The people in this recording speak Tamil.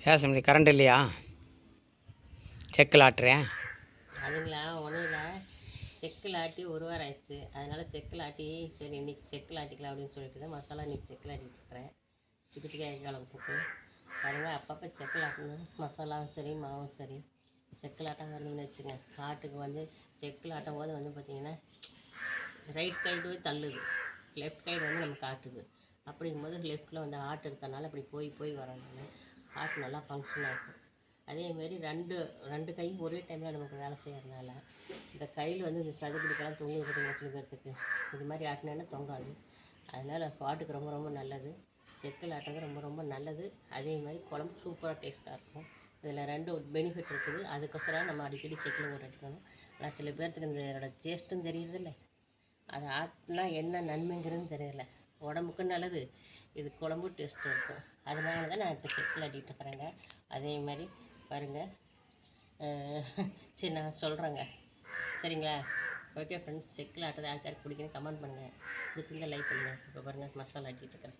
ஏன் சுமதி கரண்ட் இல்லையா? செக்கில் ஆட்டுறேன். அதுங்களா ஒன்றும் இல்லை, செக்கில் ஆட்டி ஒரு வாரம் ஆயிடுச்சு. அதனால் செக்கில் ஆட்டி சரி இன்றைக்கி செக்கில் ஆட்டிக்கலாம் அப்படின்னு சொல்லிட்டு தான் மசாலா இன்றைக்கி செக்கில் ஆட்டிகிட்ருக்கிறேன். குட்டிக்காய் குழம்புக்கு பாருங்கள். அப்பப்போ செக்கில் ஆட்டணும், மசாலாவும் சரி மாவும் சரி செக்கில் ஆட்டம் வரணும்னு வச்சுங்க. ஆட்டுக்கு வந்து செக்கில் ஆட்டும் போது வந்து பார்த்திங்கன்னா ரைட் சைடு தள்ளுது, லெஃப்ட் சைடு வந்து நமக்கு ஆட்டுது. அப்படிங்கும்போது லெஃப்ட்டில் வந்து ஆட்டு இருக்கிறனால அப்படி போய் வரணும்னு ஆட்டு நல்லா ஃபங்க்ஷன் ஆகும். அதேமாரி ரெண்டு கையும் ஒரே டைமில் நமக்கு வேலை செய்கிறதுனால இந்த கையில் வந்து இந்த சதுப்பிடிக்கெல்லாம் தொங்குது பார்த்தீங்கன்னா சில பேர்த்துக்கு இது மாதிரி ஆட்டினேன்னா தொங்காது. அதனால் ஆட்டுக்கு ரொம்ப ரொம்ப நல்லது, செக்கில் ஆட்டுறது ரொம்ப ரொம்ப நல்லது. அதே மாதிரி குழம்பு சூப்பராக டேஸ்ட்டாக இருக்கும். இதில் 2 பெனிஃபிட் இருக்குது. அதுக்கோசரம் நம்ம அடிக்கடி செக்கில் போட்டு எடுத்துக்கணும். ஆனால் சில பேர்த்துக்கு இதோட டேஸ்ட்டும் தெரியறதில்ல, அதை ஆட்டினா என்ன நன்மைங்கிறது தெரியல. உடம்புக்கும் நல்லது, இது குழம்பு டேஸ்ட்டு இருக்கும். அதனால தான் நான் இப்போ செக்கில் ஆட்டிகிட்டு இருக்கிறேங்க. அதே மாதிரி பாருங்கள். சரி நான் சொல்கிறேங்க, சரிங்களா? ஓகே ஃப்ரெண்ட்ஸ், செக்கில் ஆட்டுறது யாருக்கு பிடிக்குன்னு கமெண்ட் பண்ணுங்கள். பிடிச்சிருந்தா லைக் பண்ணுங்கள். இப்போ பாருங்கள் மசாலா ஆட்டிகிட்டு இருக்கிறேன்.